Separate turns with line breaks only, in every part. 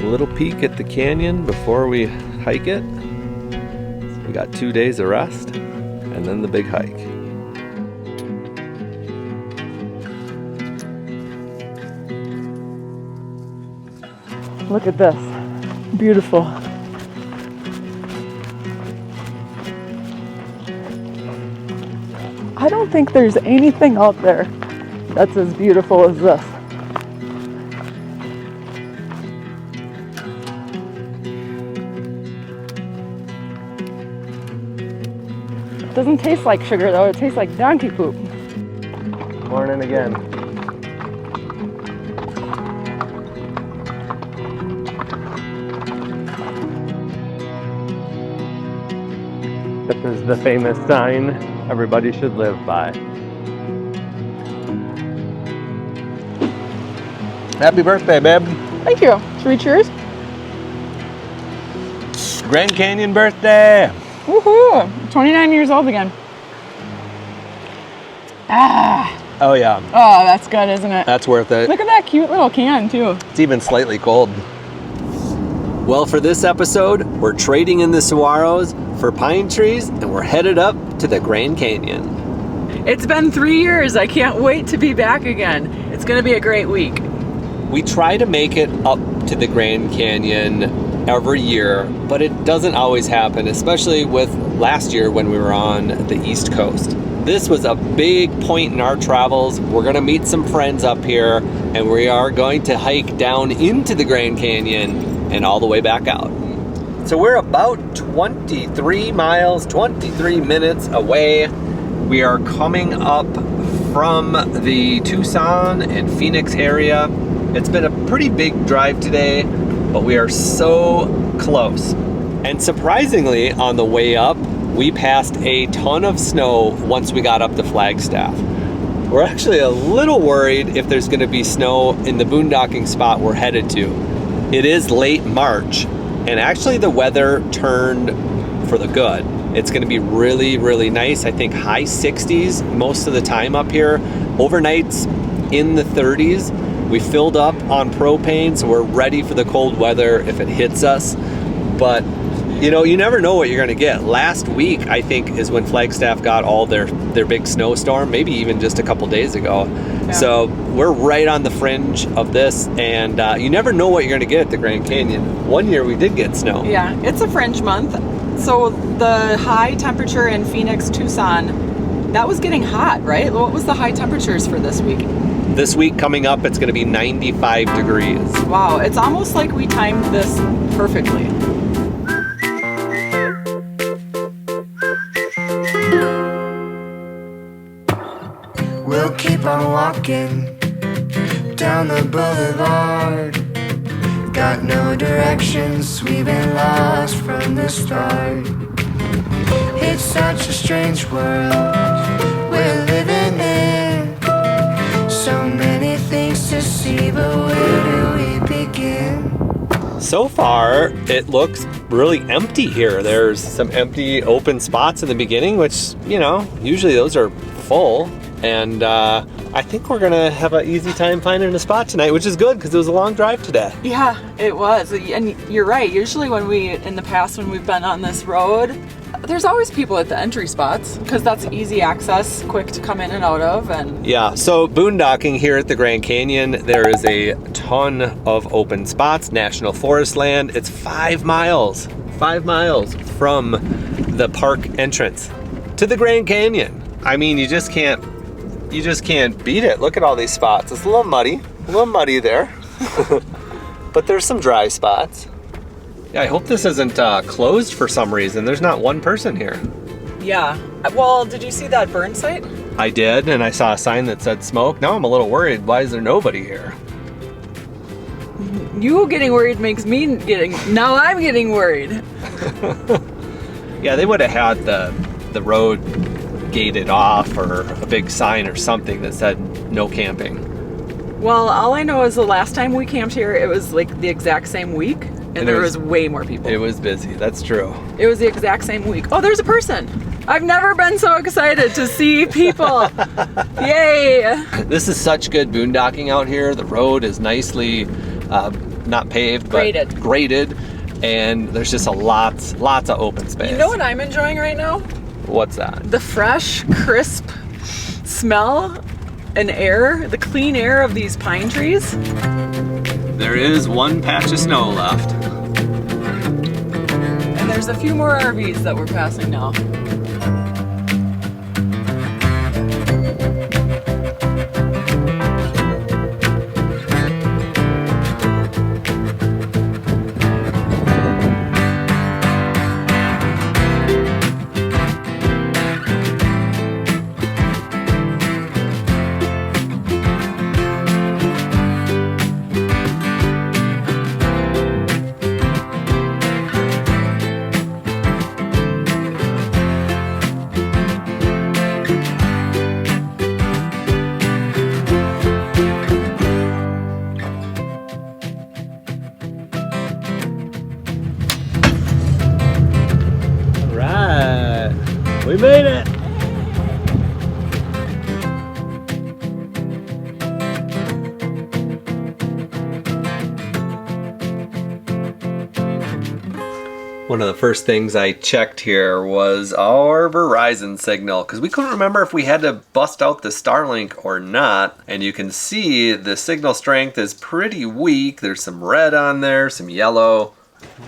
A little peek at the canyon before we hike it. So we got 2 days of rest and then the big hike.
Look at this. Beautiful. I don't think there's anything out there that's as beautiful as this. It doesn't taste like sugar though, it tastes like donkey poop.
Morning again. This is the famous sign everybody should live by. Happy birthday, babe.
Thank you. Should we cheers?
Grand Canyon birthday.
Woohoo! 29 years old again. Ah!
Oh yeah.
Oh, that's good, isn't it?
That's worth it.
Look at that cute little can, too.
It's even slightly cold. Well, for this episode, we're trading in the saguaros for pine trees, and we're headed up to the Grand Canyon.
It's been 3 years. I can't wait to be back again. It's going to be a great week.
We try to make it up to the Grand Canyon every year, but it doesn't always happen, especially with last year when we were on the East Coast. This was a big point in our travels. We're gonna meet some friends up here, and we are going to hike down into the Grand Canyon and all the way back out. So we're about 23 miles, 23 minutes away. We are coming up from the Tucson and Phoenix area. It's been a pretty big drive today, but we are so close. And surprisingly, on the way up, we passed a ton of snow once we got up to Flagstaff. We're actually a little worried if there's gonna be snow in the boondocking spot we're headed to. It is late March, and actually the weather turned for the good. It's gonna be really, really nice. I think high 60s most of the time up here. Overnights in the 30s. We filled up on propane, so we're ready for the cold weather if it hits us. But you know, you never know what you're gonna get. Last week, I think, is when Flagstaff got all their big snowstorm, maybe even just a couple days ago. Yeah. So we're right on the fringe of this, and you never know what you're gonna get at the Grand Canyon. One year we did get snow.
Yeah, it's a fringe month. So the high temperature in Phoenix, Tucson, that was getting hot, right? What was the high temperatures for this week?
This week coming up, it's gonna be 95 degrees.
Wow, it's almost like we timed this perfectly.
We'll keep on walking down the boulevard. Got no directions, we've been lost from the start. It's such a strange world we're living in. So many things to see, but where do we begin?
So far, it looks really empty here. There's some empty open spots in the beginning, which, you know, usually those are full. And I think we're gonna have an easy time finding a spot tonight, which is good because it was a long drive today.
Yeah, it was. And you're right. Usually in the past, when we've been on this road, there's always people at the entry spots because that's easy access, quick to come in and out of. And
yeah, so boondocking here at the Grand Canyon, there is a ton of open spots, national forest land. It's 5 miles from the park entrance to the Grand Canyon. I mean, you just can't beat it. Look at all these spots. It's a little muddy there, but there's some dry spots. Yeah, I hope this isn't closed for some reason. There's not one person here.
Yeah. Well, did you see that burn site?
I did, and I saw a sign that said smoke. Now I'm a little worried. Why is there nobody here?
You getting worried makes me now I'm getting worried.
Yeah, they would have had the road gated off or a big sign or something that said no camping.
Well, all I know is the last time we camped here, it was like the exact same week, and there was way more people.
It was busy, that's true.
It was the exact same week. Oh, there's a person. I've never been so excited to see people. Yay!
This is such good boondocking out here. The road is nicely not paved, but
Graded.
And there's just lots of open space.
You know what I'm enjoying right now?
What's that?
The fresh, crisp smell and air, the clean air of these pine trees.
There is one patch of snow left.
And there's a few more RVs that we're passing now.
We made it! One of the first things I checked here was our Verizon signal, because we couldn't remember if we had to bust out the Starlink or not. And you can see the signal strength is pretty weak. There's some red on there, some yellow.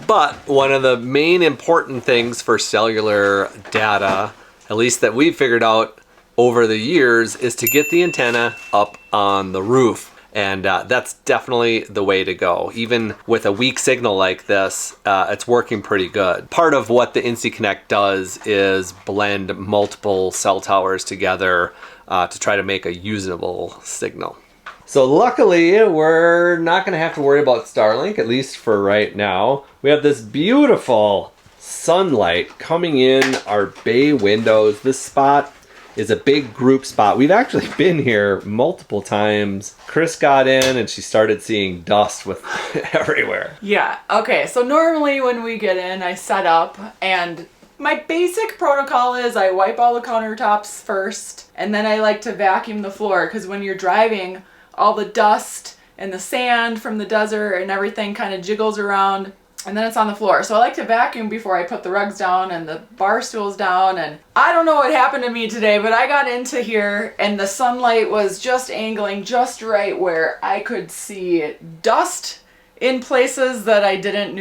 But one of the main important things for cellular data, at least that we've figured out over the years, is to get the antenna up on the roof. And that's definitely the way to go. Even with a weak signal like this, it's working pretty good. Part of what the InstaConnect does is blend multiple cell towers together to try to make a usable signal. So luckily, we're not gonna have to worry about Starlink, at least for right now. We have this beautiful sunlight coming in our bay windows. This spot is a big group spot. We've actually been here multiple times. Chris got in and she started seeing dust with everywhere.
Yeah, okay, so normally when we get in, I set up, and my basic protocol is I wipe all the countertops first, and then I like to vacuum the floor, because when you're driving, all the dust and the sand from the desert and everything kind of jiggles around, and then it's on the floor. So I like to vacuum before I put the rugs down and the bar stools down. And I don't know what happened to me today, but I got into here and the sunlight was just angling just right where I could see dust in places that I didn't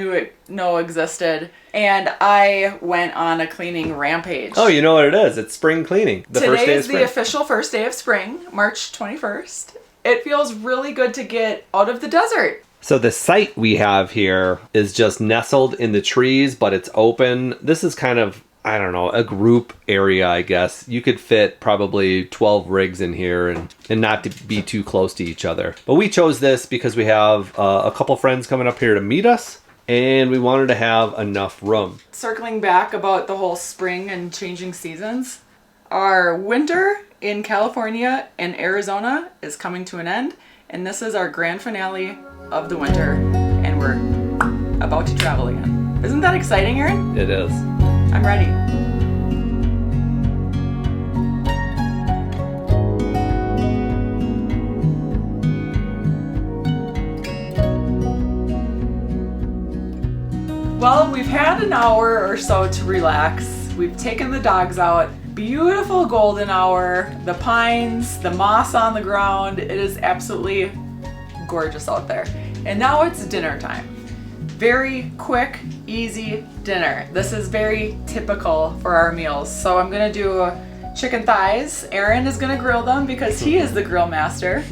know existed. And I went on a cleaning rampage.
Oh, you know what it is? It's spring cleaning.
Today is the official first day of spring, March 21st. It feels really good to get out of the desert.
So the site we have here is just nestled in the trees, but it's open. This is kind of, I don't know, a group area, I guess. You could fit probably 12 rigs in here and not to be too close to each other. But we chose this because we have a couple friends coming up here to meet us, and we wanted to have enough room.
Circling back about the whole spring and changing seasons, our winter in California and Arizona is coming to an end, and this is our grand finale of the winter, and we're about to travel again. Isn't that exciting, Erin?
It is.
I'm ready. Well, we've had an hour or so to relax. We've taken the dogs out. Beautiful golden hour, the pines, the moss on the ground. It is absolutely gorgeous out there. And now it's dinner time. Very quick, easy dinner. This is very typical for our meals. So I'm gonna do chicken thighs. Aaron is gonna grill them because he is the grill master.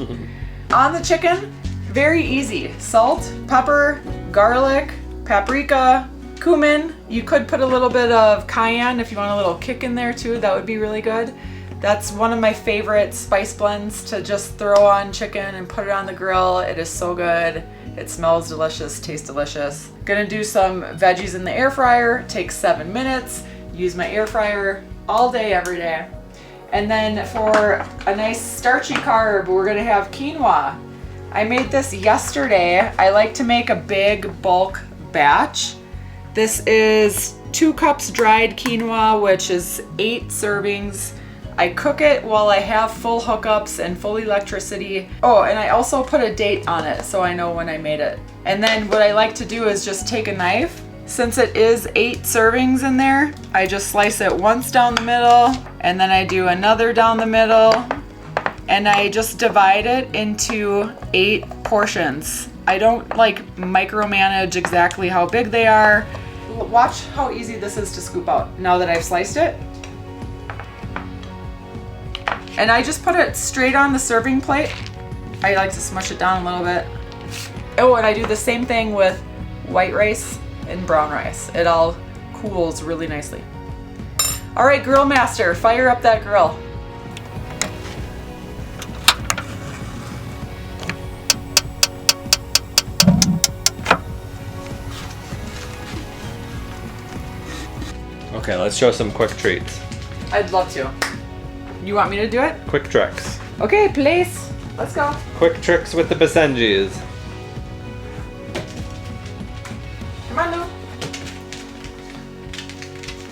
On the chicken, very easy. Salt, pepper, garlic, paprika, cumin. You could put a little bit of cayenne if you want a little kick in there too. That would be really good. That's one of my favorite spice blends to just throw on chicken and put it on the grill. It is so good. It smells delicious, tastes delicious. Gonna do some veggies in the air fryer. Takes 7 minutes. Use my air fryer all day, every day. And then for a nice starchy carb, we're gonna have quinoa. I made this yesterday. I like to make a big bulk batch. This is 2 cups dried quinoa, which is 8 servings. I cook it while I have full hookups and full electricity. Oh, and I also put a date on it so I know when I made it. And then what I like to do is just take a knife. Since it is 8 servings in there, I just slice it once down the middle, and then I do another down the middle, and I just divide it into 8 portions. I don't like micromanage exactly how big they are. Watch how easy this is to scoop out now that I've sliced it. And I just put it straight on the serving plate. I like to smush it down a little bit. Oh, and I do the same thing with white rice and brown rice. It all cools really nicely. All right, Grill Master, fire up that grill.
Okay, let's show some quick treats.
I'd love to. You want me to do it?
Quick tricks.
Okay, place. Let's go.
Quick tricks with the Basenjis.
Come on, Lou.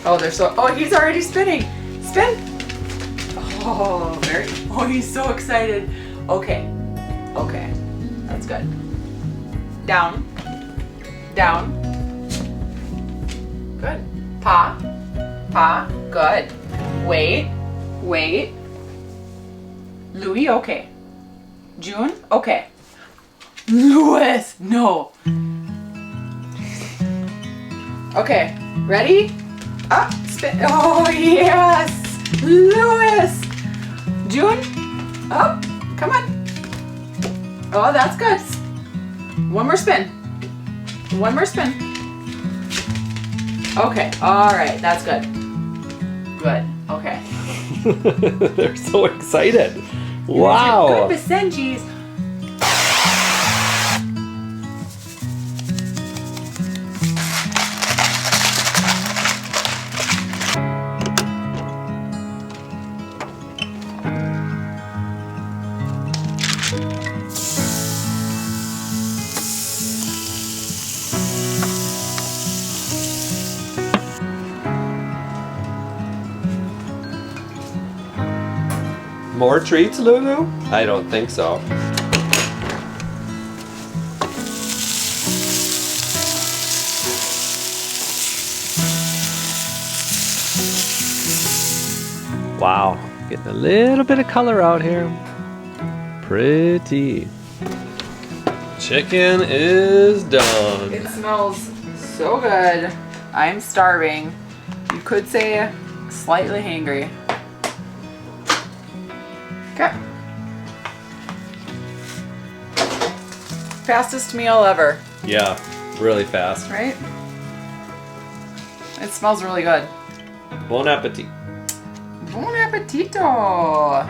Oh, they're so. Oh, he's already spinning. Spin. Oh, very. Oh, he's so excited. Okay. Okay. That's good. Down. Down. Good. Pa. Pa. Good. Wait. Wait. Louis, okay. June, okay. Louis, no. Okay, ready? Up, spin. Oh, yes. Louis. June, up. Come on. Oh, that's good. One more spin. One more spin. Okay, all right, that's good. Good, okay.
They're so excited. Wow.
Good Basenjis.
More treats, Lulu? I don't think so. Wow, getting a little bit of color out here. Pretty. Chicken is done.
It smells so good. I'm starving. You could say slightly hangry. Okay. Fastest meal ever,
Yeah, really fast.
right? It smells really good.
Bon appetit.
Bon appetito!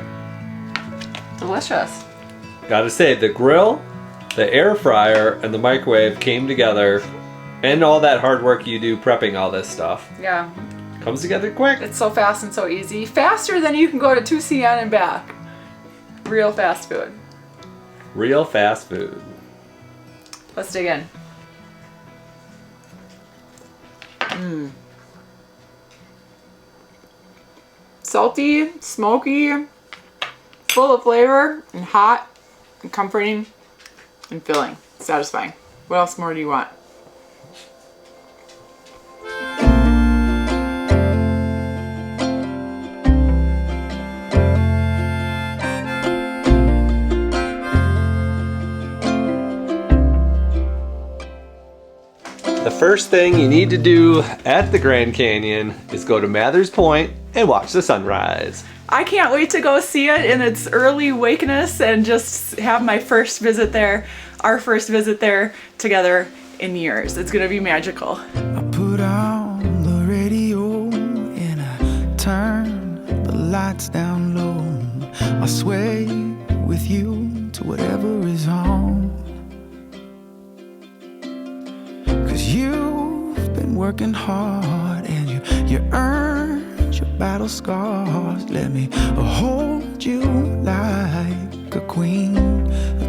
Delicious.
Gotta say, the grill, the air fryer, and the microwave came together, and all that hard work you do prepping all this stuff
Yeah,
comes together quick.
it's so fast and so easy. Faster than you can go to 2CN and back. Real fast food.
Real fast food.
Let's dig in. Mmm. Salty, smoky, full of flavor, and hot, and comforting, and filling. Satisfying. What else more do you want?
The first thing you need to do at the Grand Canyon is go to Mathers Point and watch the sunrise.
I can't wait to go see it in its early wakeness and just have my first visit there, our first visit there together in years. It's gonna be magical.
I put on the radio and I turn the lights down low. I sway with you to whatever is on. 'Cause you've been working hard and you earned your battle scars. Let me hold you like a queen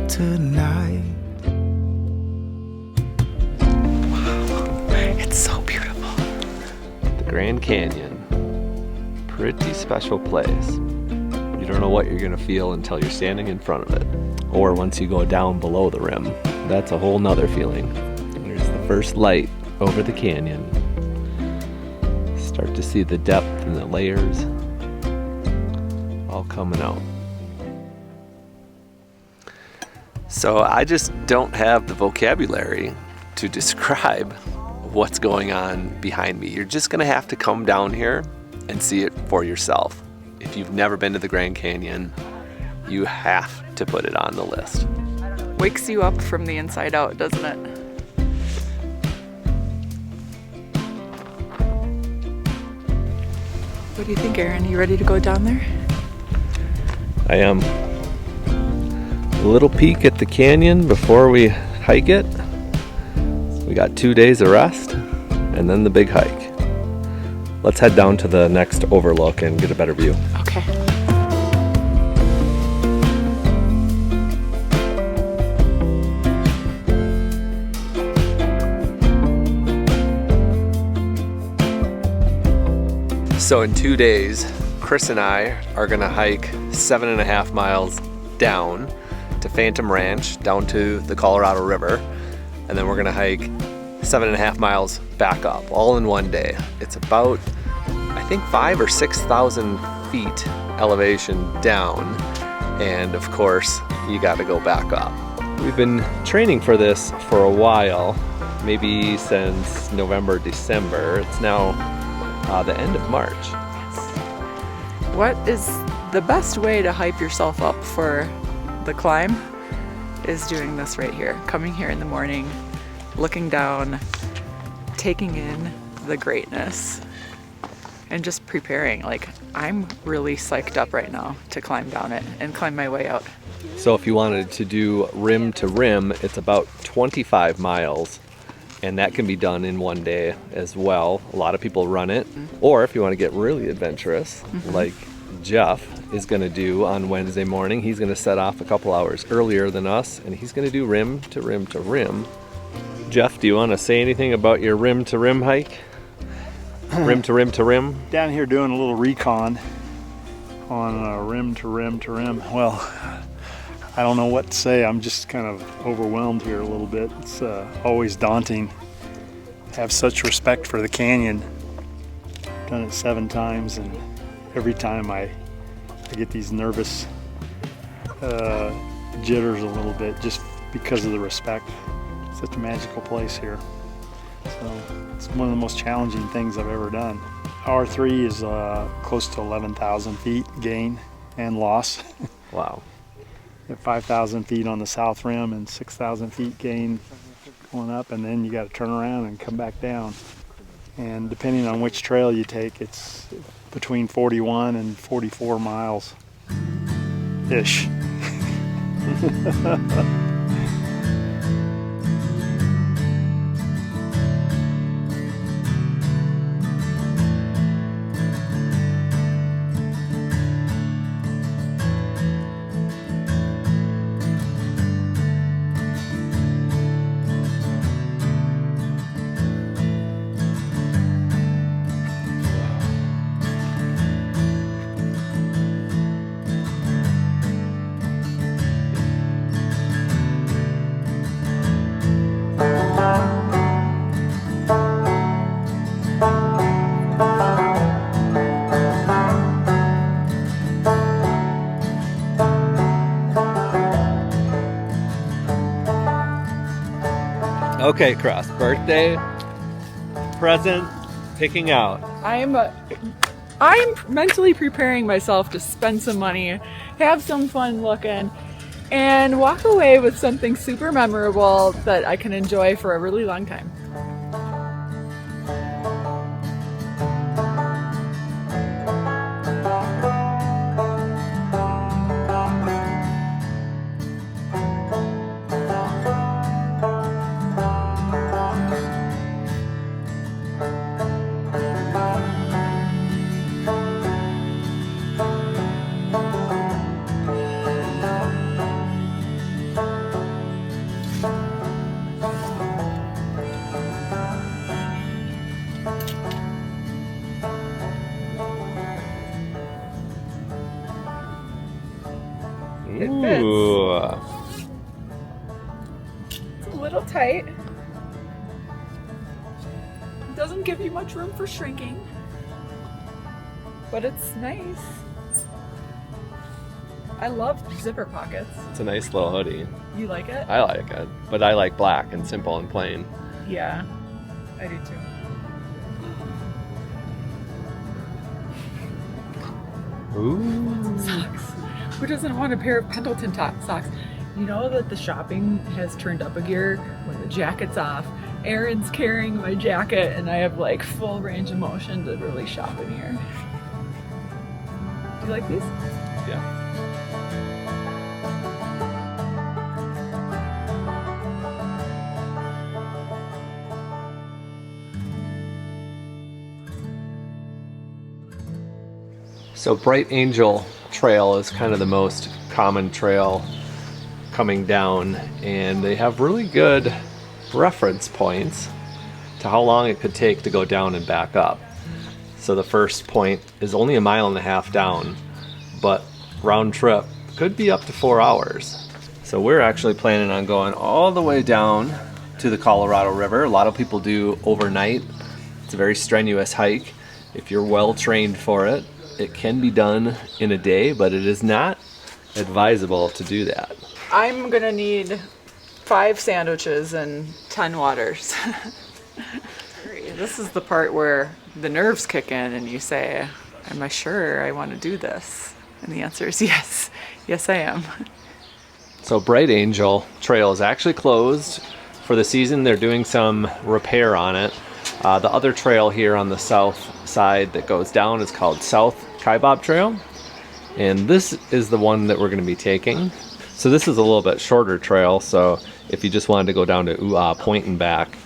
tonight.
It's so beautiful.
The Grand Canyon. Pretty special place. don't know what you're gonna feel until you're standing in front of it. Or once you go down below the rim. That's a whole nother feeling. There's the first light over the canyon. Start to see the depth and the layers all coming out. So I just don't have the vocabulary to describe what's going on behind me. You're just gonna have to come down here and see it for yourself. If you've never been to the Grand Canyon, you have to put it on the list.
Wakes you up from the inside out, doesn't it? What do you think, Aaron? You ready to go down there?
I am. A little peek at the canyon before we hike it. We got 2 days of rest and then the big hike. Let's head down to the next overlook and get a better view.
Okay.
So in 2 days, Chris and I are gonna hike 7.5 miles down to Phantom Ranch, down to the Colorado River, and then we're gonna hike 7.5 miles back up, all in one day. It's about, I think, 5,000 or 6,000 feet elevation down, and of course, you gotta go back up. We've been training for this for a while, maybe since November, December. It's now the end of March.
What is the best way to hype yourself up for the climb is doing this right here. Coming here in the morning, looking down, taking in the greatness, and just preparing. Like, I'm really psyched up right now to climb down it and climb my way out.
So if you wanted to do rim to rim, it's about 25 miles. And that can be done in one day as well. A lot of people run it. Or if you want to get really adventurous, like Jeff is going to do on Wednesday morning, he's going to set off a couple hours earlier than us, and he's going to do rim to rim to rim. Jeff, do you want to say anything about your rim to rim hike? Rim to rim to rim?
Down here doing a little recon on rim to rim to rim. Well, I don't know what to say. I'm just kind of overwhelmed here a little bit. It's always daunting. I have such respect for the canyon. I've done it 7 times, and every time I get these nervous jitters a little bit just because of the respect. It's such a magical place here. So it's one of the most challenging things I've ever done. Hour 3 is close to 11,000 feet gain and loss.
Wow.
At 5,000 feet on the south rim and 6,000 feet gain going up, and then you got to turn around and come back down. And depending on which trail you take, it's between 41 and 44 miles ish.
Okay, Cross, birthday, present, picking out.
I'm mentally preparing myself to spend some money, have some fun looking, and walk away with something super memorable that I can enjoy for a really long time.
Ooh.
It's a little tight. It doesn't give you much room for shrinking, but it's nice. I love zipper pockets.
It's a nice little hoodie.
You like it?
I like it, but I like black and simple and plain.
Yeah, I do too.
Ooh.
Socks. Who doesn't want a pair of Pendleton top socks? You know that the shopping has turned up a gear when the jacket's off. Erin's carrying my jacket and I have like full range of motion to really shop in here. Do you like these?
Yeah. So Bright Angel Trail is kind of the most common trail coming down, and they have really good reference points to how long it could take to go down and back up. So the first point is only 1.5 miles down, but round trip could be up to 4 hours. So we're actually planning on going all the way down to the Colorado River. A lot of people do overnight. It's a very strenuous hike. If you're well trained for it, it can be done in a day, but it is not advisable to do that.
I'm gonna need 5 sandwiches and 10 waters. This is the part where the nerves kick in and you say, am I sure I want to do this? And the answer is yes. Yes, I am.
So Bright Angel Trail is actually closed for the season. They're doing some repair on it. The other trail here on the south side that goes down is called South Kaibab Trail, and this is the one that we're going to be taking. So this is a little bit shorter trail, so if you just wanted to go down to Ooh Point and back,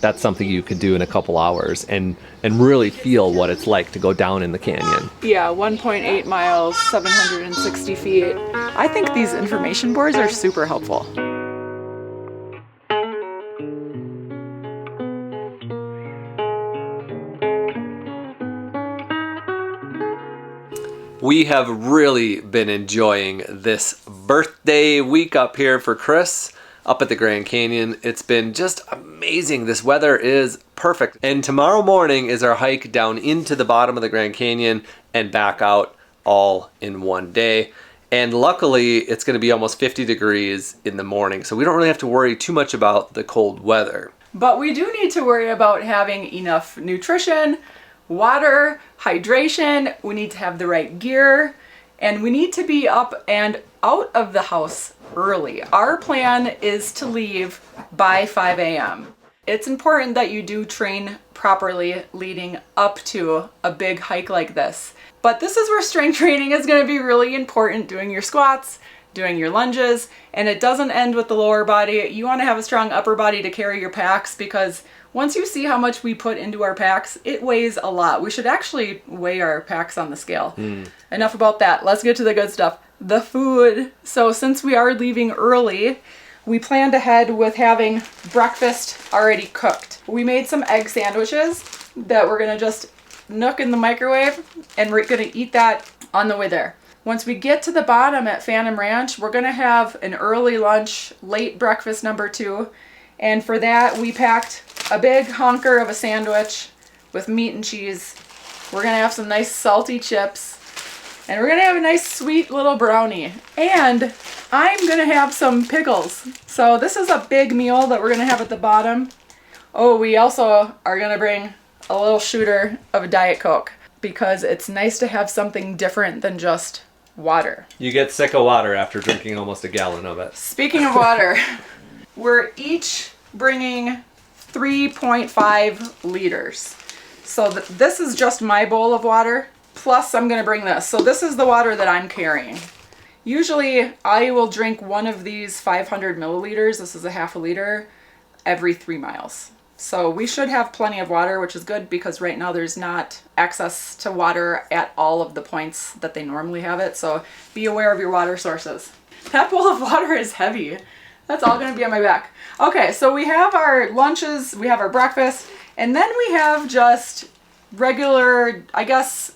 that's something you could do in a couple hours and really feel what it's like to go down in the canyon.
Yeah, 1.8 miles, 760 feet. I think these information boards are super helpful.
We have really been enjoying this birthday week up here for Chris up at the Grand Canyon. It's been just amazing. This weather is perfect. And tomorrow morning is our hike down into the bottom of the Grand Canyon and back out all in one day. And luckily, it's going to be almost 50 degrees in the morning, so we don't really have to worry too much about the cold weather.
But we do need to worry about having enough nutrition, water, hydration. We need to have the right gear, and we need to be up and out of the house early. Our plan is to leave by 5 a.m. It's important that you do train properly leading up to a big hike like this. But this is where strength training is going to be really important, doing your squats, doing your lunges, and it doesn't end with the lower body. You want to have a strong upper body to carry your packs, because once you see how much we put into our packs, it weighs a lot. We should actually weigh our packs on the scale. Enough about that. Let's get to the good stuff. The food. So since we are leaving early, we planned ahead with having breakfast already cooked. We made some egg sandwiches that we're gonna just nook in the microwave, and we're gonna eat that on the way there. Once we get to the bottom at Phantom Ranch, we're gonna have an early lunch, late breakfast number 2. And for that, we packed a big honker of a sandwich with meat and cheese. We're gonna have some nice salty chips, and we're gonna have a nice sweet little brownie. And I'm gonna have some pickles. So this is a big meal that we're gonna have at the bottom. Oh, we also are gonna bring a little shooter of a Diet Coke, because it's nice to have something different than just water.
You get sick of water after drinking almost a gallon of it.
Speaking of water, we're each bringing 3.5 liters. So this is just my bowl of water, plus I'm gonna bring this. So this is the water that I'm carrying. Usually I will drink one of these 500 milliliters, this is a half a liter, every 3 miles. So we should have plenty of water, which is good, because right now there's not access to water at all of the points that they normally have it. So be aware of your water sources. That bowl of water is heavy. That's all gonna be on my back. Okay, so we have our lunches, we have our breakfast, and then we have just regular, I guess,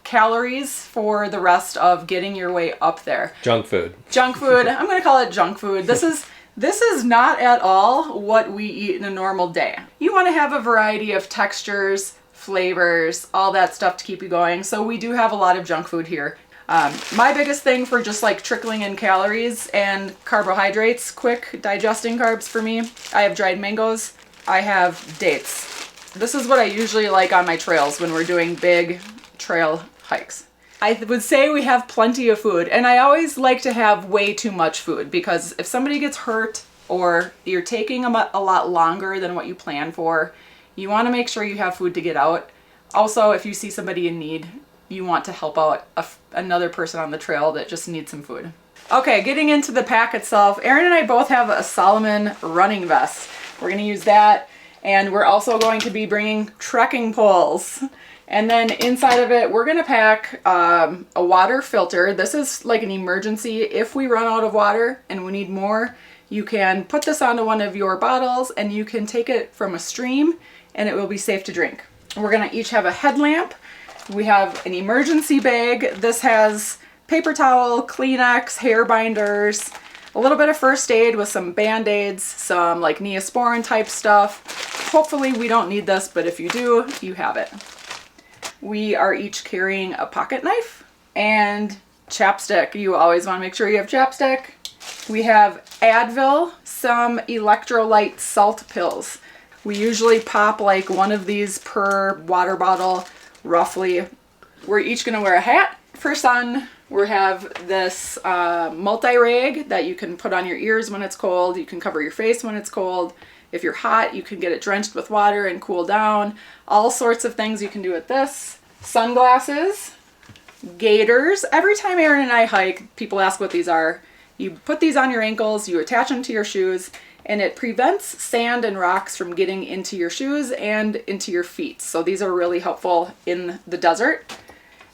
calories for the rest of getting your way up there.
Junk food.
Junk food. I'm going to call it junk food. This is not at all what we eat in a normal day. You want to have a variety of textures, flavors, all that stuff to keep you going. So we do have a lot of junk food here. My biggest thing for just like trickling in calories and carbohydrates, quick digesting carbs for me, I have dried mangoes. I have dates. This is what I usually like on my trails when we're doing big trail hikes. I would say we have plenty of food, and I always like to have way too much food, because if somebody gets hurt or you're taking a lot longer than what you plan for, you want to make sure you have food to get out. Also, if you see somebody in need, you want to help out another person on the trail that just needs some food. Okay, getting into the pack itself, Erin and I both have a Salomon running vest. We're going to use that, and we're also going to be bringing trekking poles. And then inside of it, we're going to pack a water filter. This is like an emergency. If we run out of water and we need more, you can put this onto one of your bottles and you can take it from a stream and it will be safe to drink. We're going to each have a headlamp. We have an emergency bag. This has paper towel, Kleenex, hair binders, a little bit of first aid with some Band-Aids, some like Neosporin type stuff. Hopefully we don't need this, but if you do, you have it. We are each carrying a pocket knife and chapstick. You always want to make sure you have chapstick. We have Advil, some electrolyte salt pills. We usually pop like one of these per water bottle, roughly. We're each going to wear a hat for sun. We have this multi-rag that you can put on your ears when it's cold. You can cover your face when it's cold. If you're hot, you can get it drenched with water and cool down. All sorts of things you can do with this. Sunglasses, gaiters. Every time Erin and I hike, people ask what these are. You put these on your ankles, you attach them to your shoes, and it prevents sand and rocks from getting into your shoes and into your feet. So these are really helpful in the desert.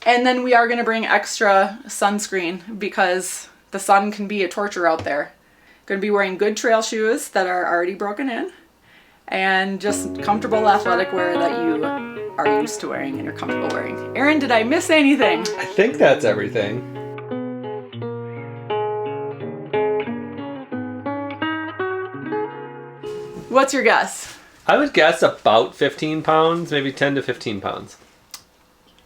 And then we are going to bring extra sunscreen because the sun can be a torture out there. Going to be wearing good trail shoes that are already broken in and just comfortable athletic wear that you are used to wearing and you're comfortable wearing. Erin, did I miss anything?
I think that's everything.
What's your guess?
I would guess about 15 pounds, maybe 10 to 15 pounds.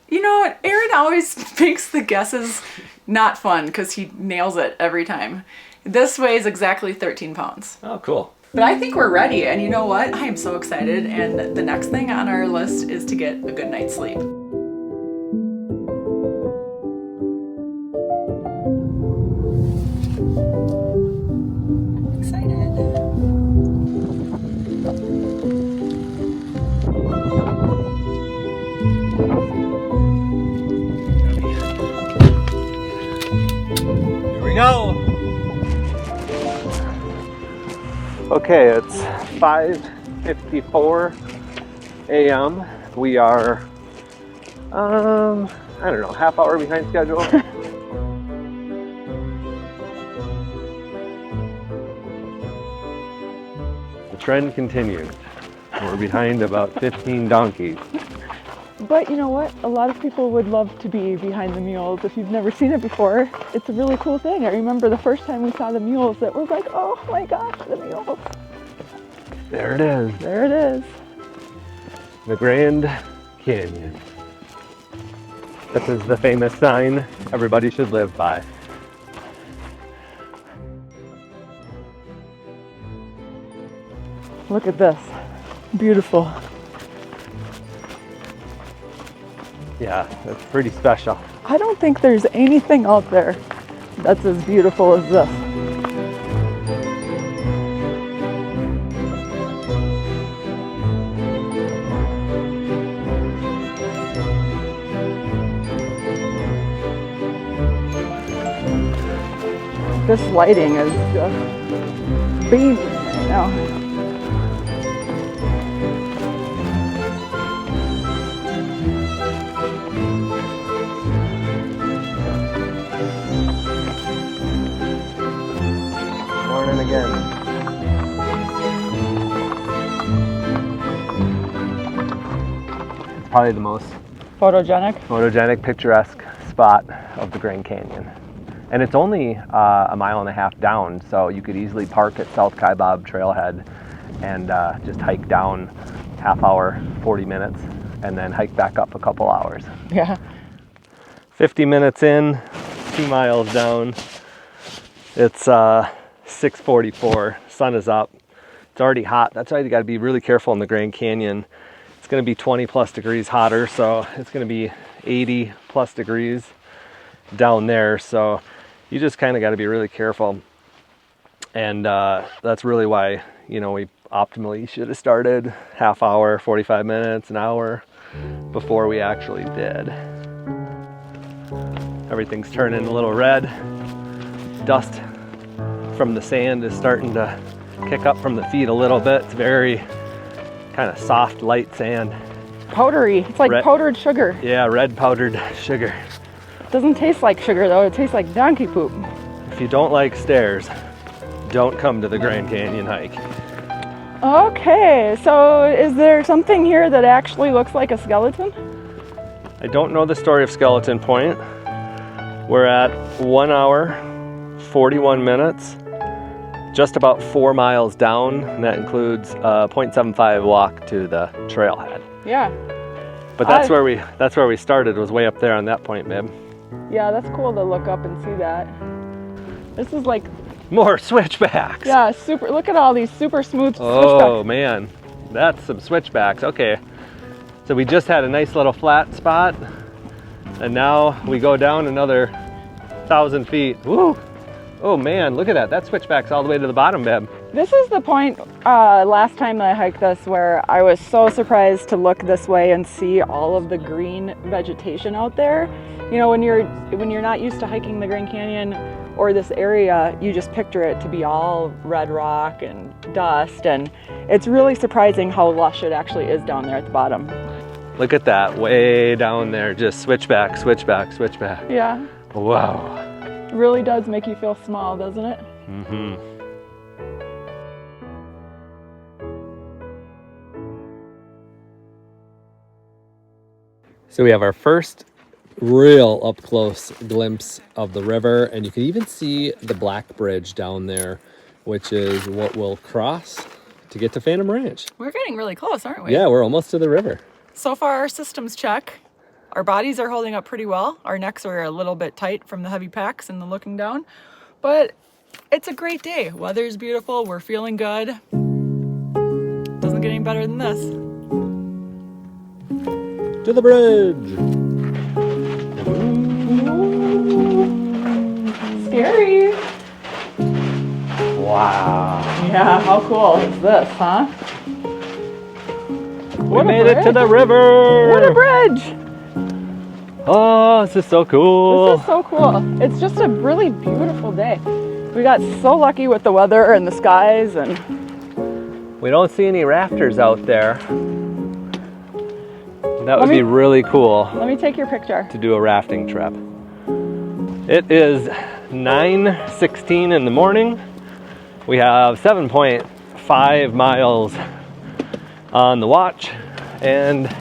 You know what? Erin always makes the guesses not fun because he nails it every time. This weighs exactly 13 pounds.
Oh, cool.
But I think we're ready, and you know what? I am so excited, and the next thing on our list is to get a good night's sleep. Excited.
Here we go. Okay, it's 5:54 a.m. We are, I don't know, half hour behind schedule. The trend continues. We're behind about 15 donkeys.
But you know what? A lot of people would love to be behind the mules. If you've never seen it before, it's a really cool thing. I remember the first time we saw the mules, that was like, oh my gosh, the mules.
There it is.
There it is.
The Grand Canyon. This is the famous sign everybody should live by.
Look at this. Beautiful.
Yeah, that's pretty special.
I don't think there's anything out there that's as beautiful as this. This lighting is just beaming right now.
Morning again. It's probably the most photogenic, picturesque spot of the Grand Canyon. And it's only a mile and a half down, so you could easily park at South Kaibab Trailhead and just hike down half hour, 40 minutes, and then hike back up a couple hours.
Yeah.
50 minutes in, 2 miles down. It's 6:44, sun is up. It's already hot. That's why you gotta be really careful in the Grand Canyon. It's gonna be 20 plus degrees hotter, so it's gonna be 80 plus degrees down there. So you just kind of got to be really careful. And that's really why, you know, we optimally should have started half hour, 45 minutes, an hour before we actually did. Everything's turning a little red. Dust from the sand is starting to kick up from the feet a little bit. It's very kind of soft, light sand.
Powdery. It's like powdered sugar.
Yeah, red powdered sugar.
It doesn't taste like sugar though. It tastes like donkey poop.
If you don't like stairs, don't come to the Grand Canyon hike.
Okay, so is there something here that actually looks like a skeleton?
I don't know the story of Skeleton Point. We're at 1 hour, 41 minutes, just about 4 miles down, and that includes a 0.75 walk to the trailhead.
Yeah.
But that's where we started, was way up there on that point, babe.
Yeah, that's cool to look up and see that. This is like
more switchbacks.
Yeah, super. Look at all these super smooth switchbacks.
Oh man, that's some switchbacks. Okay, so we just had a nice little flat spot, and now we go down another 1,000 feet. Woo! Oh man, look at that. That switchback's all the way to the bottom, babe.
This is the point last time that I hiked this where I was so surprised to look this way and see all of the green vegetation out there. You know, when you're not used to hiking the Grand Canyon or this area, you just picture it to be all red rock and dust, and it's really surprising how lush it actually is down there at the bottom.
Look at that, way down there, just switchback, switchback, switchback.
Yeah.
Wow.
It really does make you feel small, doesn't it?
Mm-hmm. So we have our first real up close glimpse of the river, and you can even see the Black Bridge down there, which is what we'll cross to get to Phantom Ranch.
We're getting really close, aren't we?
Yeah, we're almost to the river.
So far, our systems check. Our bodies are holding up pretty well. Our necks are a little bit tight from the heavy packs and the looking down, but it's a great day. Weather's beautiful. We're feeling good. Doesn't get any better than this.
To the bridge.
Scary.
Wow.
Yeah, how cool is this, huh?
We made it to the river.
What a bridge.
Oh, this is so cool.
This is so cool. It's just a really beautiful day. We got so lucky with the weather and the skies, and
we don't see any rafters out there. That would be really cool.
Let me take your picture.
To do a rafting trip. It is 9:16 in the morning. We have 7.5 miles on the watch, and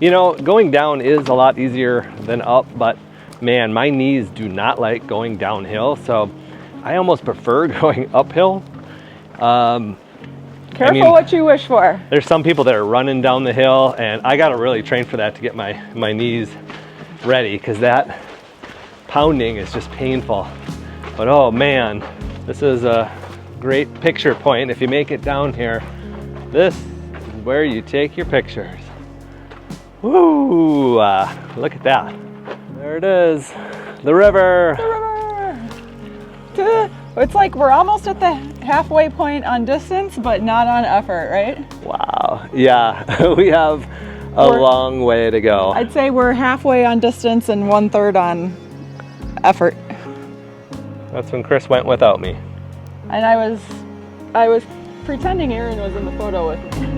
you know, going down is a lot easier than up, but man, my knees do not like going downhill, so I almost prefer going uphill.
Careful what you wish for.
There's some people that are running down the hill, and I gotta really train for that to get my knees ready, because that pounding is just painful. But oh man, this is a great picture point. If you make it down here, this is where you take your pictures. Woo! Look at that. There it is, the river.
The river. It's like we're almost at the halfway point on distance, but not on effort, right?
Wow. Yeah, we have a long way to go.
I'd say we're halfway on distance and 1/3 on effort.
That's when Chris went without me.
And I was pretending Aaron was in the photo with me.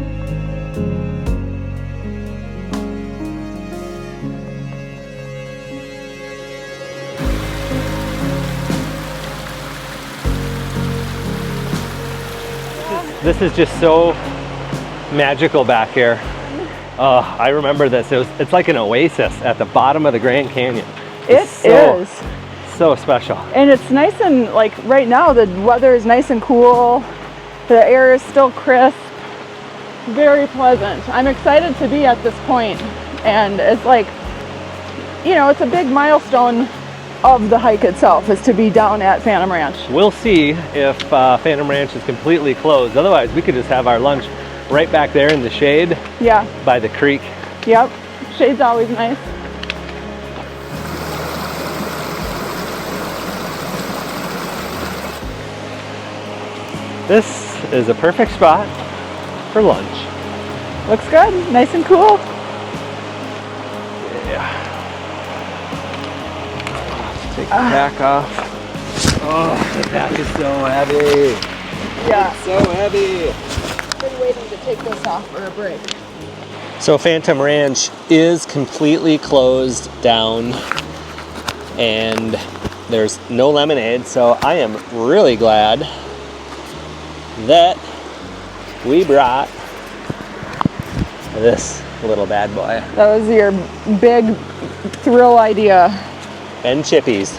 This is just so magical back here. I remember this. It's like an oasis at the bottom of the Grand Canyon.
It is.
So special.
And it's nice and like right now the weather is nice and cool. The air is still crisp. Very pleasant. I'm excited to be at this point. And it's like, you know, it's a big milestone of the hike itself is to be down at Phantom Ranch.
We'll see if Phantom Ranch is completely closed. Otherwise, we could just have our lunch right back there in the shade.
Yeah.
By the creek.
Yep. Shade's always nice.
This is a perfect spot for lunch.
Looks good. Nice and cool.
Yeah. Take the pack off. Oh, the pack is so heavy.
Yeah.
It's so heavy.
Been waiting to take this off for a break.
So Phantom Ranch is completely closed down and there's no lemonade, so I am really glad that we brought this little bad boy.
That was your big thrill idea.
And chippies.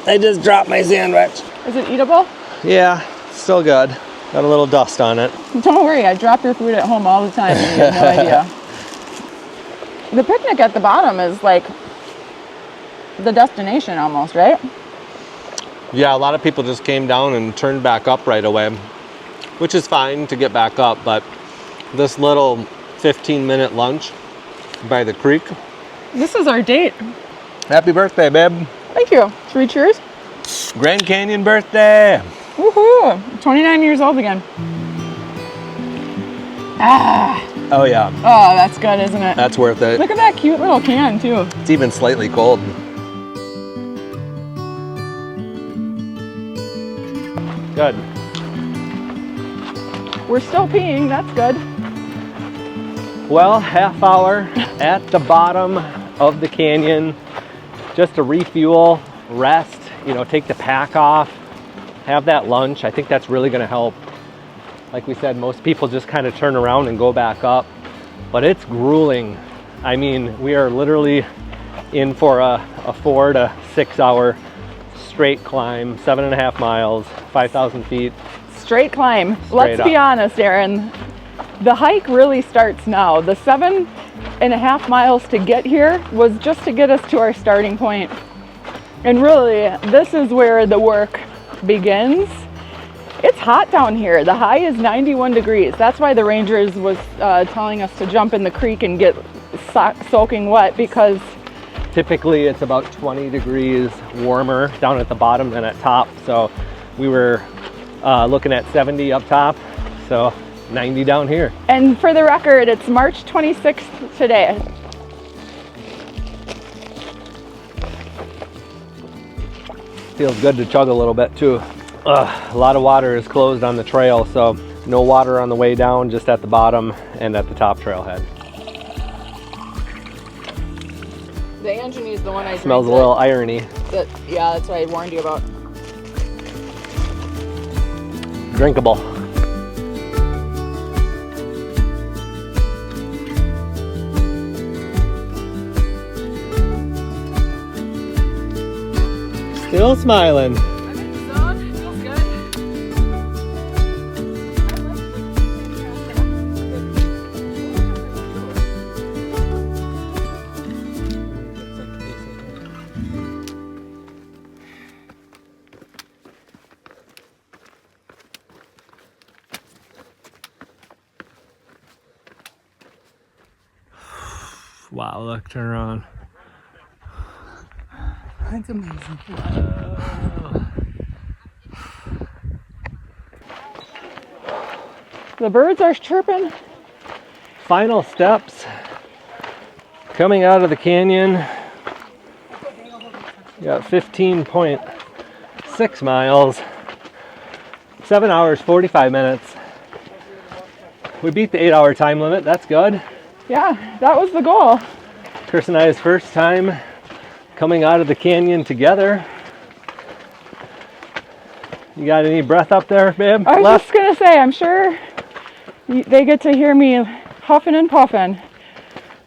I just dropped my sandwich.
Is it eatable?
Yeah, still good. Got a little dust on it.
Don't worry, I drop your food at home all the time and you have no idea. The picnic at the bottom is like the destination almost, right?
Yeah, a lot of people just came down and turned back up right away, which is fine to get back up, but this little 15-minute lunch by the creek.
This is our date.
Happy birthday, babe.
Thank you. 3 cheers.
Grand Canyon birthday.
Woohoo! 29 years old again. Ah.
Oh yeah.
Oh, that's good, isn't it?
That's worth it.
Look at that cute little can too.
It's even slightly cold. Good.
We're still peeing, that's good.
Well, half hour at the bottom of the canyon, just to refuel, rest, you know, take the pack off, have that lunch. I think that's really gonna help. Like we said, most people just kind of turn around and go back up, but it's grueling. I mean, we are literally in for a 4 to 6 hour straight climb, 7.5 miles, 5,000 feet.
Straight climb. Let's be honest, Aaron. The hike really starts now. The 7.5 miles to get here was just to get us to our starting point. And really, this is where the work begins. It's hot down here. The high is 91 degrees. That's why the rangers was telling us to jump in the creek and get soaking wet, because
typically it's about 20 degrees warmer down at the bottom than at top. So we were looking at 70 up top, so 90 down here.
And for the record, it's March 26th today.
Feels good to chug a little bit too. A lot of water is closed on the trail, so no water on the way down, just at the bottom and at the top trailhead.
The Anjani is the one I drank.
Smells a little irony.
Yeah, that's what I warned you about.
Drinkable. Still smiling.
I'm in the zone. It feels good.
Wow, look, turn around.
That's amazing. The birds are chirping.
Final steps coming out of the canyon. You got 15.6 miles, 7 hours, 45 minutes. We beat the 8-hour time limit. That's good.
Yeah, that was the goal.
Chris and I's first time coming out of the canyon together. You got any breath up there, babe?
I was just gonna say, I'm sure they get to hear me huffing and puffing.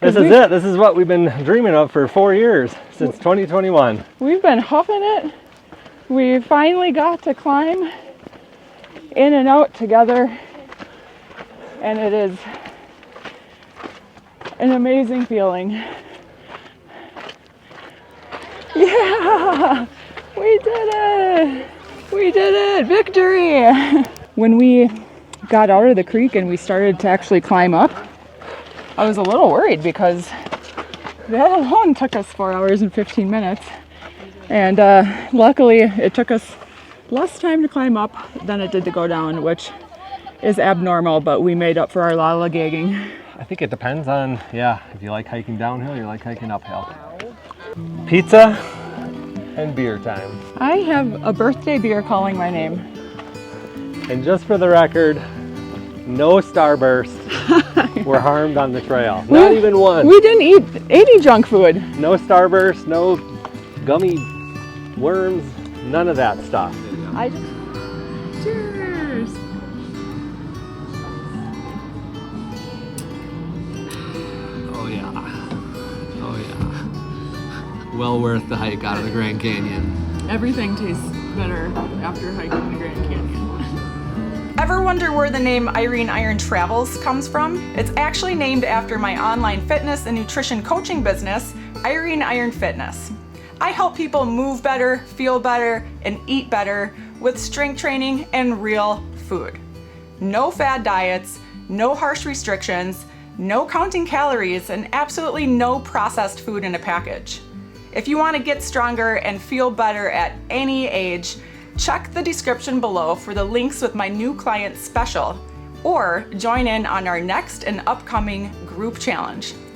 This is it. This is what we've been dreaming of for 4 years, since 2021.
We've been huffing it. We finally got to climb in and out together, and it is an amazing feeling. Yeah, we did it! We did it! Victory! When we got out of the creek and we started to actually climb up, I was a little worried because that alone took us 4 hours and 15 minutes. And luckily it took us less time to climb up than it did to go down, which is abnormal, but we made up for our lollygagging.
I think it depends on, if you like hiking downhill, you like hiking uphill. Pizza and beer time.
I have a birthday beer calling my name.
And just for the record, no Starburst were harmed on the trail. Not even one.
We didn't eat any junk food.
No Starburst, no gummy worms, none of that stuff.
Cheers!
Oh yeah. Oh yeah. Well worth the hike out of the Grand Canyon.
Everything tastes better after hiking the Grand Canyon.
Ever wonder where the name Irene Iron Travels comes from? It's actually named after my online fitness and nutrition coaching business, Irene Iron Fitness. I help people move better, feel better, and eat better with strength training and real food. No fad diets, no harsh restrictions, no counting calories, and absolutely no processed food in a package. If you want to get stronger and feel better at any age, check the description below for the links with my new client special, or join in on our next and upcoming group challenge.